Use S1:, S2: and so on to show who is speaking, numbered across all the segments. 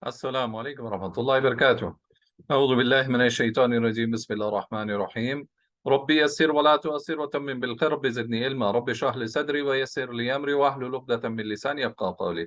S1: السلام عليكم ورحمة الله وبركاته. أعوذ بالله من الشيطان الرجيم. بسم الله الرحمن الرحيم. ربي يسر ولا تؤثر وتمم بالخير. رب زدني علما. رب اشرح لي صدري ويسر لي أمري واحلل عقدة من لساني يفقهوا قولي.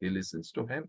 S1: he listens to him।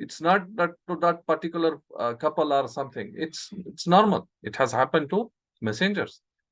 S1: it's not that to that particular couple or something, it's normal, it has happened to messengers।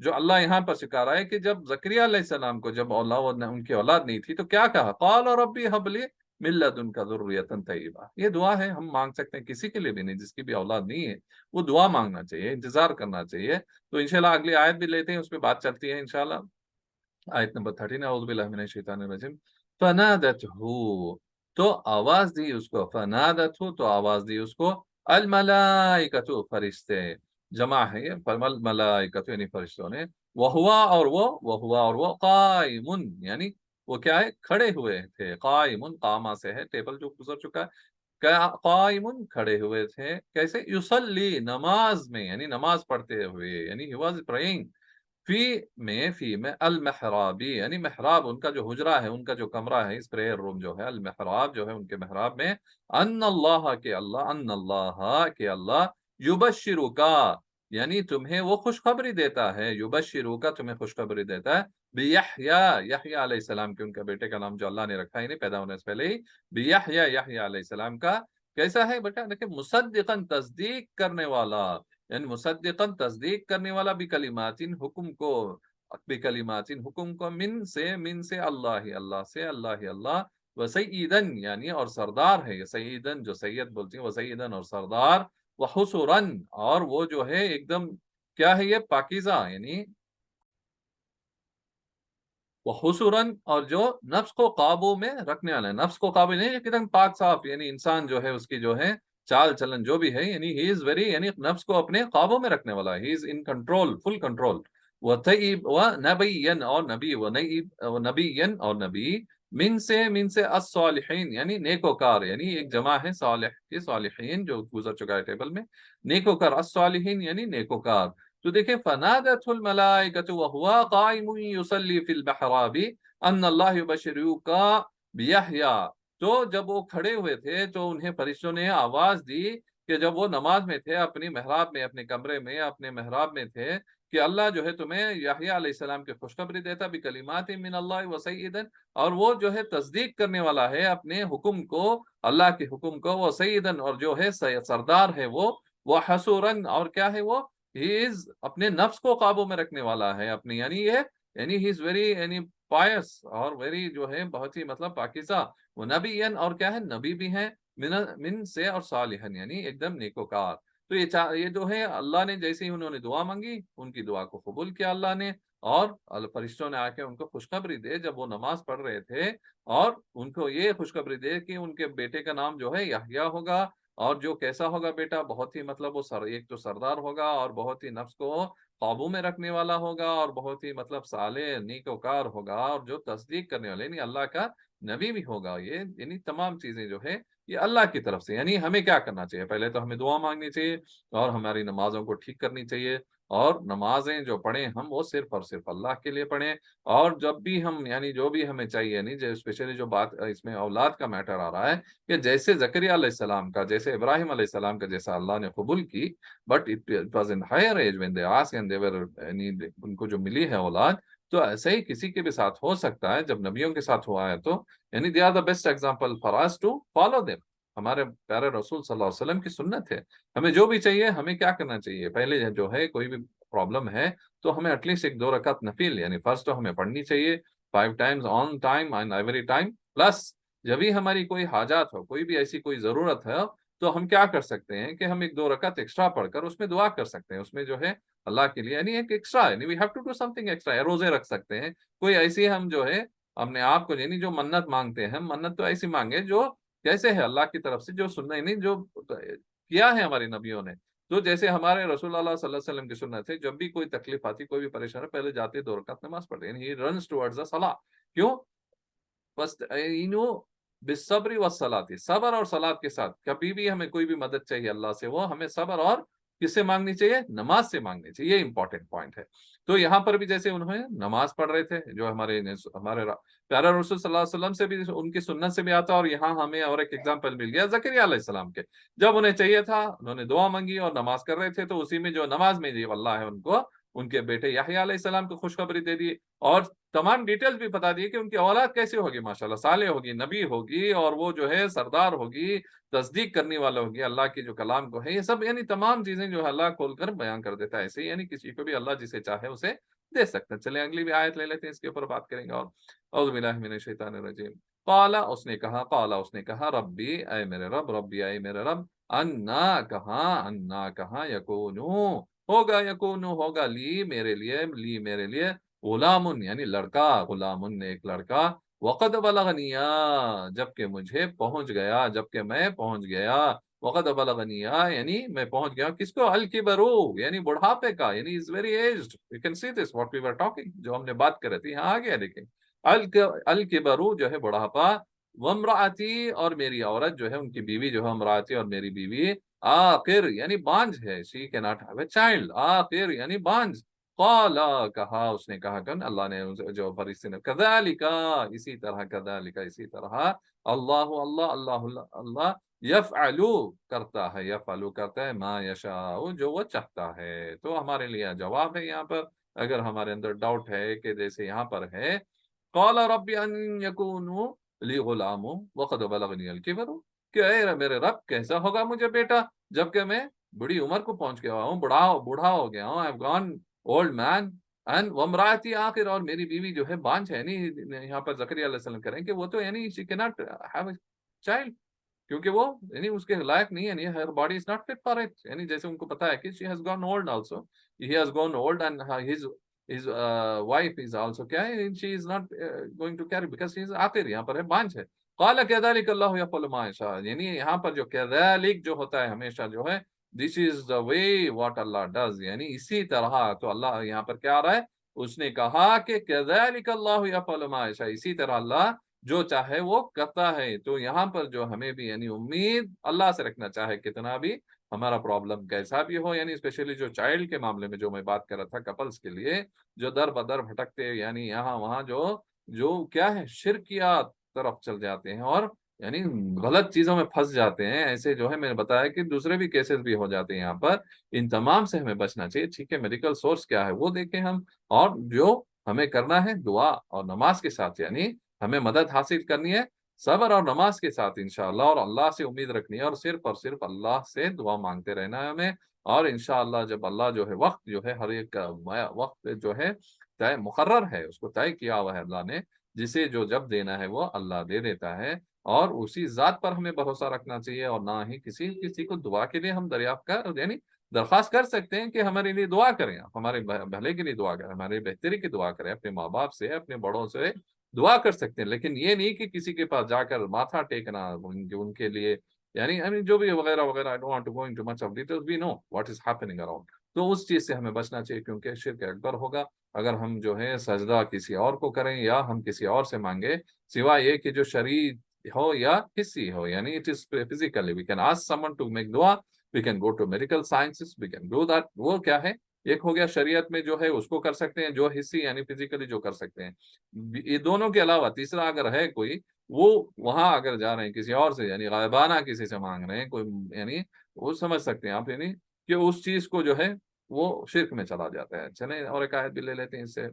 S1: جو اللہ یہاں پر سکھا رہا ہے کہ جب زکریا علیہ السلام کو جب ان کی اولاد نہیں تھی تو کیا کہا، قال ربی حب لی من لدنک ذریۃ طیبہ. یہ دعا ہے، ہم مانگ سکتے ہیں، کسی کے لیے بھی نہیں جس کی بھی اولاد نہیں ہے وہ دعا مانگنا چاہیے، انتظار کرنا چاہیے. تو انشاءاللہ اگلی آیت بھی لیتے ہیں، اس پہ بات چلتی ہے انشاءاللہ. آیت نمبر 13، اعوذ باللہ من الشیطان الرجیم. فنادته، تو آواز دی اس کو، فنادته تو آواز دی اس کو، الملائکۃ فرشتے، جمع ہے یہ، الملائکۃ یعنی فرشتوں نے، وہ قائم یعنی وہ کیا ہے، کھڑے ہوئے تھے. قائم قامہ سے ہے، ٹیبل جو گزر چکا ہے، قائم کھڑے ہوئے تھے. کیسے، یصلی نماز میں، یعنی نماز پڑھتے ہوئے، یعنی he was praying. فی میں المحرابی، یعنی محراب ان کا جو حجرہ ہے، ان کا جو کمرہ ہے، اس پریئر روم جو ہے، المحراب جو ہے ان کے محراب میں، ان اللہ کے اللہ یبشرکا، یعنی تمہیں وہ خوشخبری دیتا ہے، یبشرکا تمہیں خوشخبری دیتا ہے، بیحییٰ، یحییٰ علیہ السلام کے، ان کے بیٹے کا نام جو اللہ نے رکھا ہے نہیں پیدا ہونے سے پہلے ہی، بیحییٰ، یحییٰ علیہ السلام کا. کیسا ہے بیٹا، دیکھیں، مصدقاً تصدیق کرنے والا، یعنی مصدقاً تصدیق کرنے والا، بکلماتن حکم کو، بکلماتن حکم کو، من سے اللہ، اللہ سے، اللہ وسیدن یعنی اور سردار ہے، یہ سیدن جو سید بولتی ہیں، وسیدن اور سردار، وحسرن اور وہ جو ہے ایک دم کیا ہے یہ، پاکیزہ، یعنی وہ حسرن اور جو نفس کو قابو میں رکھنے والا ہے. نفس کو قابو نہیں، ایک دم پاک صاف، یعنی انسان جو ہے اس کی جو ہے چال چلن جو بھی ہے، یعنی ہی از ویری، یعنی نفس کو اپنے قابو میں رکھنے والا ہے، ہی از ان کنٹرول، فل کنٹرول. وطیب و نبین اور نبی، و نبین اور نبی، من سے الصالحین یعنی نیکوکار، یعنی ایک جمع ہے صالح کے، صالحین جو گزر چکا ہے ٹیبل میں، نیکوکار، الصالحین یعنی نیکوکار. تو دیکھیں، فنادت الملائکۃ وهو قائم یصلی فی المحراب ان اللہ یبشرک بیحییٰ. تو جب وہ کھڑے ہوئے تھے تو انہیں فرشتوں نے آواز دی کہ جب وہ نماز میں تھے، اپنی محراب میں، اپنے کمرے میں، اپنے محراب میں تھے، کہ اللہ جو ہے تمہیں یحییٰ علیہ السلام کی خوشخبری دیتا، بکلمات من اللہ وسیدن، اور وہ جو ہے تصدیق کرنے والا ہے اپنے حکم کو، اللہ کے حکم کو، وہ سیدن اور جو ہے سردار ہے وہ حسورن اور کیا ہے وہ، ہی از اپنے نفس کو قابو میں رکھنے والا ہے اپنی، یعنی یہ، یعنی ہی از ویری، یعنی پائس اور ویری جو ہے بہت ہی مطلب پاکیزہ. وہ نبی اور کیا ہے، نبی بھی ہیں، من سے اور صالحن یعنی ایک دم نیکوکار. تو یہ جو ہے اللہ نے جیسے ہی انہوں نے دعا مانگی، ان کی دعا کو قبول کیا اللہ نے، اور فرشتوں نے آ کے ان کو خوشخبری دے جب وہ نماز پڑھ رہے تھے، اور ان کو یہ خوشخبری دے کہ ان کے بیٹے کا نام جو ہے یحییٰ ہوگا، اور جو کیسا ہوگا بیٹا، بہت ہی مطلب وہ ایک تو سردار ہوگا، اور بہت ہی نفس کو قابو میں رکھنے والا ہوگا، اور بہت ہی مطلب صالح نیکوکار ہوگا، اور جو تصدیق کرنے والے یعنی اللہ کا نبی بھی ہوگا. یہ یعنی تمام چیزیں جو ہے یہ اللہ کی طرف سے. یعنی ہمیں کیا کرنا چاہیے، پہلے تو ہمیں دعا مانگنی چاہیے، اور ہماری نمازوں کو ٹھیک کرنی چاہیے، اور نمازیں جو پڑھیں ہم وہ صرف اور صرف اللہ کے لیے پڑھیں. اور جب بھی ہم یعنی جو بھی ہمیں چاہیے، یعنی جو اسپیشلی جو بات اس میں اولاد کا میٹر آ رہا ہے، کہ جیسے زکریا علیہ السلام کا، جیسے ابراہیم علیہ السلام کا جیسا اللہ نے قبول کی، but it was in higher age when they ask and they were, یعنی ان کو جو ملی ہے اولاد، تو ایسے ہی کسی کے بھی ساتھ ہو سکتا ہے. جب نبیوں کے ساتھ ہوا ہے تو یعنی they are the best example for us to follow them. ہمارے پیارے رسول صلی اللہ علیہ وسلم کی سنت ہے. ہمیں جو بھی چاہیے، ہمیں کیا کرنا چاہیے، پہلے جو ہے کوئی بھی پرابلم ہے تو ہمیں ایٹ لیسٹ ایک 2 رکعت نفل یعنی فرض تو ہمیں پڑھنی چاہیے 5 times on time and every time. Plus جب بھی ہماری کوئی حاجات ہو، کوئی بھی ایسی کوئی ضرورت ہے، تو ہم کیا کر سکتے ہیں کہ ہم ایک 2 رکعت ایکسٹرا پڑھ کر اس میں دعا کر سکتے ہیں، اس میں جو ہے اللہ کے لیے یعنی ایک ایکسٹرا، یعنی we have to do something extra. روزے رکھ سکتے ہیں، کوئی ایسی ہم جو ہے اپنے آپ کو، یعنی جو منت مانگتے ہیں، منت تو ایسی مانگے جو کیسے ہے اللہ کی طرف سے، جو سننا ہی نہیں، جو کیا ہے ہمارے نبیوں نے. تو جیسے ہمارے رسول اللہ صلی اللہ علیہ وسلم کی سنت ہے، جب بھی کوئی تکلیف آتی، کوئی بھی پریشان ہے، پہلے جاتے 2 رکعت نماز پڑھتے ہیں. ہی رنس ٹوورڈز دا صلاح. کیوں؟ بالصبر والصلاۃ، صبر اور صلاۃ کے ساتھ. کبھی بھی ہمیں کوئی بھی مدد چاہیے اللہ سے، وہ ہمیں صبر اور کس سے مانگنی چاہیے، نماز سے مانگنی چاہیے. یہ امپورٹنٹ پوائنٹ ہے. تو یہاں پر بھی جیسے انہوں نے نماز پڑھ رہے تھے، جو ہمارے پیارا رسول صلی اللہ علیہ وسلم سے بھی، ان کی سنت سے بھی آتا. اور یہاں ہمیں اور ایک ایگزامپل مل گیا زکریا علیہ السلام کے، جب انہیں چاہیے تھا، انہوں نے دعا مانگی اور نماز کر رہے تھے، تو اسی میں جو نماز میں جی اللہ ہے ان کو ان کے بیٹے یحییٰ علیہ السلام کو خوشخبری دے دی اور تمام ڈیٹیلز بھی بتا دی کہ ان کی اولاد کیسی ہوگی، ماشاءاللہ صالح ہوگی، نبی ہوگی، اور وہ جو ہے سردار ہوگی، تصدیق کرنے والا ہوگی اللہ کی جو کلام کو ہے. یہ سب یعنی تمام چیزیں جو ہے اللہ کھول کر بیان کر دیتا ہے. ایسے یعنی کسی کو بھی اللہ جسے چاہے اسے دے سکتے ہیں. چلیں اگلی بھی آیت لے لیتے ہیں، اس کے اوپر بات کریں گے. اور اعوذ باللہ من الشیطان الرجیم. قال اس نے کہا ربی اے میرے رب، ربی اے میرے رب، انا کہاں یکونو ہوگا لی میرے لیے غلام یعنی لڑکا، غلام ایک لڑکا، وقد بلغنیا جبکہ مجھے پہنچ گیا، جبکہ میں پہنچ گیا، وقد بلغنیا یعنی میں پہنچ گیا کس کو، الکبرو یعنی بڑھاپے کا، یعنی is very aged. You can see this what we were talking, جو ہم نے بات کر رہے تھے یہاں آ گیا. دیکھیں الکبرو جو ہے بڑھاپا، وامراتی اور میری عورت جو ہے، ان کی بیوی جو ہے، امراتی اور میری بیوی، آخر یعنی بانج ہے، she cannot have a child، آخر یعنی بانج. قال کہا اس نے کہا کہ اللہ نے جو فرشتے نے، کذالک اسی طرح، کذالک اسی طرح، اللہ یفعلو کرتا ہے، یفعلو کرتا ہے، ما یشاء جو وہ چاہتا ہے. تو ہمارے لیے جواب ہے یہاں پر، اگر ہمارے اندر ڈاؤٹ ہے کہ جیسے یہاں پر ہے قال رب ان یکون لی غلام وقد بلغنی الکبر، کہ اے میرے رب کیسا ہوگا مجھے بیٹا جبکہ میں بڑی عمر کو پہنچ گیا ہوں، بوڑھا ہو گیا ہوں، I've gone old man and وامراتی آخر، اور میری بیوی جو ہے بانج ہے. نہیں یہاں پر زکریا علیہ السلام کریں کہ وہ تو یعنی she cannot have a child، کیونکہ وہ یعنی اس کے لائق نہیں ہے، یعنی her body is not fit for it. یعنی جیسے ان کو پتا ہے کہ she has gone old also، he has gone old and his wife is also کیا ہے، she is not going to carry because she is آخر یہاں پر ہے بانج ہے. قال كذلك الله يفعل ما يشاء، یعنی یہاں پر جو كذلك جو ہوتا ہے ہمیشہ جو ہے this is the way what Allah does، یعنی اسی طرح. تو اللہ یہاں پر کیا آ رہا ہے، اس نے کہا کہ كذلك الله يفعل ما يشاء، اسی طرح اللہ جو چاہے وہ کرتا ہے. تو یہاں پر جو ہمیں بھی یعنی امید اللہ سے رکھنا چاہے، کتنا بھی ہمارا پرابلم کیسا بھی ہو، یعنی اسپیشلی جو چائلڈ کے معاملے میں جو میں بات کر رہا تھا کپلز کے لیے، جو در بدر بھٹکتے یعنی یہاں وہاں جو کیا ہے شرکیات طرف چل جاتے ہیں اور یعنی غلط چیزوں میں پھنس جاتے ہیں، ایسے جو ہے میں نے بتایا کہ دوسرے بھی کیسز بھی ہو جاتے ہیں یہاں پر. ان تمام سے ہمیں بچنا چاہیے. ٹھیک ہے، میڈیکل سورس کیا ہے وہ دیکھیں ہم، اور جو ہمیں کرنا ہے دعا اور نماز کے ساتھ، یعنی ہمیں مدد حاصل کرنی ہے صبر اور نماز کے ساتھ انشاءاللہ، اور اللہ سے امید رکھنی ہے، اور صرف اللہ سے دعا مانگتے رہنا ہے ہمیں. اور انشاءاللہ جب اللہ جو ہے وقت جو ہے ہر ایک کا وقت جو ہے طے مقرر ہے، اس کو طے کیا ہوا ہے اللہ نے، جسے جو جب دینا ہے وہ اللہ دے دیتا ہے. اور اسی ذات پر ہمیں بھروسہ رکھنا چاہیے، اور نہ ہی کسی کو دعا کے لیے ہم دریافت کر یعنی درخواست کر سکتے ہیں کہ ہمارے لیے دعا کریں، ہمارے بھلے کے لیے دعا کریں، ہمارے بہتری کی دعا کریں، اپنے ماں باپ سے، اپنے بڑوں سے دعا کر سکتے ہیں. لیکن یہ نہیں کہ کسی کے پاس جا کر ماتھا ٹیکنا ان کے لیے، یعنی جو بھی وغیرہ وغیرہ. I don't want to go into much of details. We know what is happening around. تو اس چیز سے ہمیں بچنا چاہیے، کیونکہ شرک اکبر ہوگا اگر ہم جو ہے سجدہ کسی اور کو کریں یا ہم کسی اور سے مانگے، سوائے یہ کہ جو شرعی ہو یا حصی ہو. یعنی it is physically we can ask someone to make dua، we can go to medical sciences، we can do that. وہ کیا ہے، ایک ہو گیا شریعت میں جو ہے اس کو کر سکتے ہیں، جو حصی یعنی فزیکلی جو کر سکتے ہیں. یہ دونوں کے علاوہ تیسرا اگر ہے کوئی، وہ وہاں اگر جا رہے ہیں کسی اور سے، یعنی غائبانہ کسی سے مانگ رہے ہیں کوئی، یعنی وہ سمجھ سکتے ہیں آپ، یعنی کہ اس چیز کو جو ہے وہ شرک میں چلا جاتا ہے. چلیں اور ایک آیت بھی لے لیتے ہیں اس سے،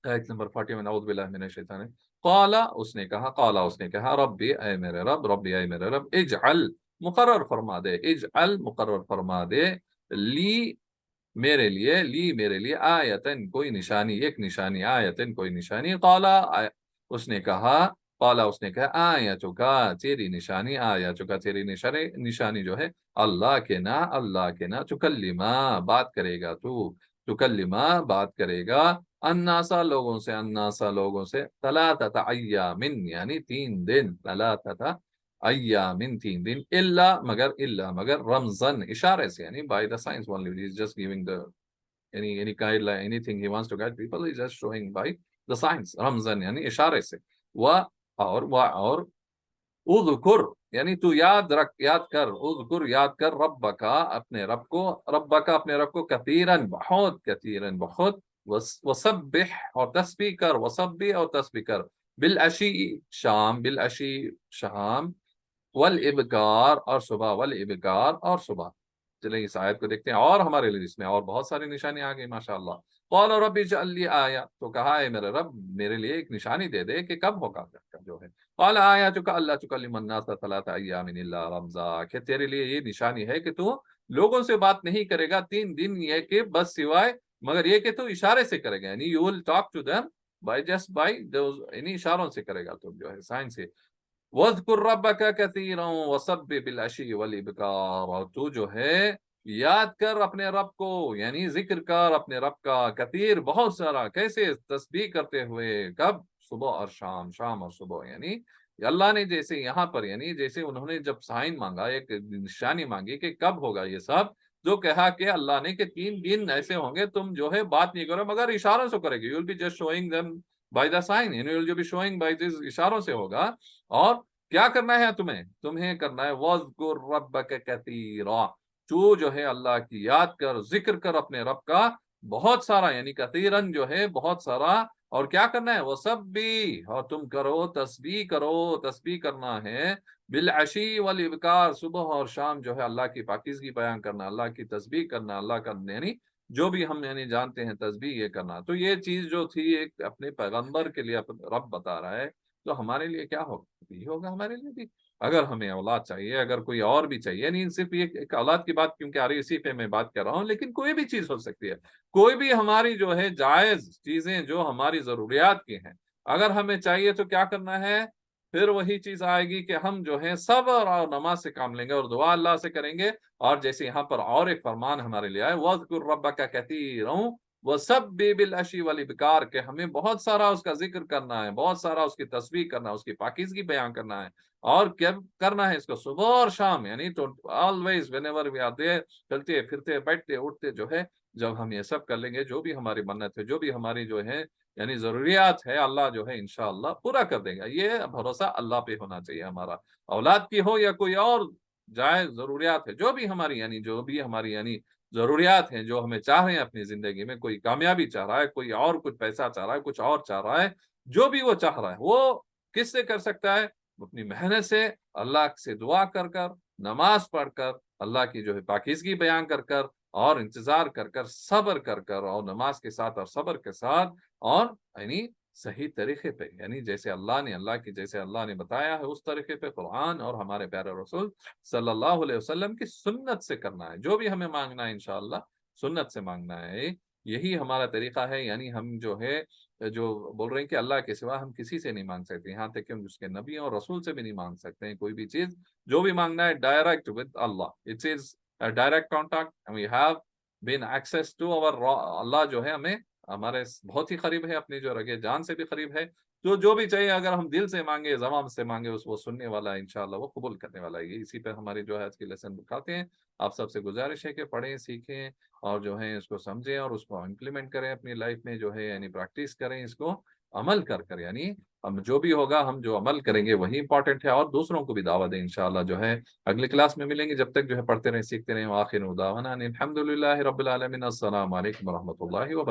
S1: آیت نمبر 41، اعوذ باللہ من الشیطان. قال اس نے کہا ربی اے میرے رب، ربی اے میرے رب، اجعل مقرر فرما دے، اجعل مقرر فرما دے، لی میرے لیے آیتن کوئی نشانی، ایک نشانی، آیتن کوئی نشانی. قال اس نے کہا آیتک تیری نشانی، آیتک تیری نشانی جو ہے، اللہ کے نا تکلما بات کرے گا تو، تکلما بات کرے گا، الناسا لوگوں سے ثلاثۃ ایام یعنی 3 دن، ثلاثۃ ایام 3 دن، مگر رمزن اشارے سے، یعنی by the signs only. He is just giving the any guideline، anything he wants to guide people, he is just showing by the signs. رمزن یعنی اشارے سے. اور اذکر یعنی تو یاد کر، اذکر یاد کر، ربکا اپنے رب کو کثیرن بہت، وسبح اور تسبیح کر، بالعشی شام، والابکار اور صبح، چلیں اس آیت کو دیکھتے ہیں، اور ہمارے لیے اس میں اور بہت ساری نشانی آ گئی ماشاءاللہ۔ قال رب اجعل لی آیا، تو کہا ہے میرے رب میرے لیے ایک نشانی دے دے کہ کب ہوگا جو ہے۔ قال آیاتک الا تکلم الناس ثلاث ایام الا رمزا، کہ تیرے لیے یہ نشانی ہے کہ تو لوگوں سے بات نہیں کرے گا 3 دن، یہ کہ بس سوائے مگر یہ کہ تو اشارے سے کرے گا، یعنی you will talk to them by just by those, یعنی اشاروں سے کرے گا تو جو ہے سائن سے۔ وَاذْكُرْ رَبَّكَ كَثِيرًا وَسَبِّحْ بِالْعَشِيِّ وَالْإِبْكَارِ، اور تو جو ہے یاد کر اپنے رب کو، یعنی ذکر کر اپنے رب کا، کثیر بہت سارا، کیسے؟ تسبیح کرتے ہوئے، کب؟ صبح اور شام، شام اور صبح، یعنی اللہ نے جیسے یہاں پر، یعنی جیسے انہوں نے جب سائن مانگا، ایک نشانی مانگی کہ کب ہوگا یہ سب، جو کہا کہ اللہ نے کہ 3 دن ایسے ہوں گے تم جو ہے بات نہیں کرو مگر اشاروں سے کرے گی، you will be just showing them by the sign, یعنی will be showing by this, اشاروں سے ہوگا۔ اور کیا کرنا ہے تمہیں کرنا ہے وَاذْكُرْ رَبَّكَ كَثِيرًا، تو جو ہے اللہ کی یاد کر، ذکر کر اپنے رب کا بہت سارا، یعنی کثیرن جو ہے بہت سارا، اور کیا کرنا ہے وَسَبِّحْ، اور تم کرو تسبیح، کرو تسبیح کرنا ہے، بالعشی والابکار، صبح اور شام جو ہے اللہ کی پاکیزگی بیان کرنا، اللہ کی تسبیح کرنا، اللہ کا یعنی جو بھی ہم یعنی جانتے ہیں تسبیح یہ کرنا۔ تو یہ چیز جو تھی ایک اپنے پیغمبر کے لیے رب بتا رہا ہے، تو ہمارے لیے کیا ہوگا؟ یہ ہوگا ہمارے لیے بھی، اگر ہمیں اولاد چاہیے، اگر کوئی اور بھی چاہیے، نہیں صرف یہ ایک اولاد کی بات کیونکہ آ رہی اسی پہ میں بات کر رہا ہوں، لیکن کوئی بھی چیز ہو سکتی ہے، کوئی بھی ہماری جو ہے جائز چیزیں جو ہماری ضروریات کی ہیں، اگر ہمیں چاہیے تو کیا کرنا ہے؟ پھر وہی چیز آئے گی کہ ہم جو ہے صبر اور نماز سے کام لیں گے اور دعا اللہ سے کریں گے، اور جیسے یہاں پر اور ایک فرمان ہمارے لیے آئے وَاذْكُرْ رَبَّكَ كَثِيرًا وَسَبِّحْ بِالْعَشِيِّ وَالْإِبْكَارِ، کہ ہمیں بہت سارا اس کا ذکر کرنا ہے، بہت سارا اس کی تسبیح کرنا ہے، اس کی پاکیزگی بیان کرنا ہے، اور کیا کرنا ہے اس کو صبح اور شام، یعنی تو always whenever we are there, چلتے پھرتے بیٹھتے اٹھتے جو ہے، جب ہم یہ سب کر لیں گے، جو بھی ہماری منت ہے، جو بھی ہماری جو ہے یعنی ضروریات ہے، اللہ جو ہے انشاءاللہ پورا کر دے گا۔ یہ بھروسہ اللہ پہ ہونا چاہیے ہمارا، اولاد کی ہو یا کوئی اور جائز ضروریات ہے، جو بھی ہماری یعنی جو بھی ہماری یعنی ضروریات ہیں، جو ہمیں چاہ رہے ہیں اپنی زندگی میں، کوئی کامیابی چاہ رہا ہے، کوئی اور کچھ پیسہ چاہ رہا ہے، کچھ اور چاہ رہا ہے، جو بھی وہ چاہ رہا ہے وہ کس سے کر سکتا ہے؟ اپنی محنت سے، اللہ سے دعا کر کر، نماز پڑھ کر، اللہ کی جو ہے پاکیزگی بیان کر کر، اور انتظار کر کر، صبر کر کر، اور نماز کے ساتھ اور صبر کے ساتھ، اور یعنی صحیح طریقے پہ، یعنی جیسے اللہ نے بتایا ہے اس طریقے پہ، قرآن اور ہمارے پیارے رسول صلی اللہ علیہ وسلم کی سنت سے کرنا ہے، جو بھی ہمیں مانگنا ہے انشاءاللہ سنت سے مانگنا ہے، یہی ہمارا طریقہ ہے۔ یعنی ہم جو ہے جو بول رہے ہیں کہ اللہ کے سوا ہم کسی سے نہیں مانگ سکتے، یہاں تک کہ ہم اس کے نبی اور رسول سے بھی نہیں مانگ سکتے ہیں کوئی بھی چیز، جو بھی مانگنا ہے direct with Allah, it is direct contact, we have been access to our Allah جو ہے ہمیں ہمارے بہت ہی قریب ہے، اپنی جو رگے جان سے بھی قریب ہے، تو جو بھی چاہیے اگر ہم دل سے مانگے، زبان سے مانگے، اس وہ سننے والا ہے انشاءاللہ، وہ قبول کرنے والا ہے۔ اسی پہ ہماری جو ہے آج کی لیسن دکھاتے ہیں۔ آپ سب سے گزارش ہے کہ پڑھیں، سیکھیں، اور جو ہے اس کو سمجھیں اور اس کو امپلیمنٹ کریں اپنی لائف میں، جو ہے یعنی پریکٹس کریں، اس کو عمل کر کر، یعنی ہم جو بھی ہوگا ہم جو عمل کریں گے وہی امپورٹنٹ ہے، اور دوسروں کو بھی دعوت دیں انشاءاللہ۔ جو ہے اگلی کلاس میں ملیں گے، جب تک جو ہے پڑھتے رہیں، سیکھتے رہیں، وآخر دعوانا الحمدللہ رب العالمین، السلام علیکم ورحمۃ اللہ وبرکاتہ۔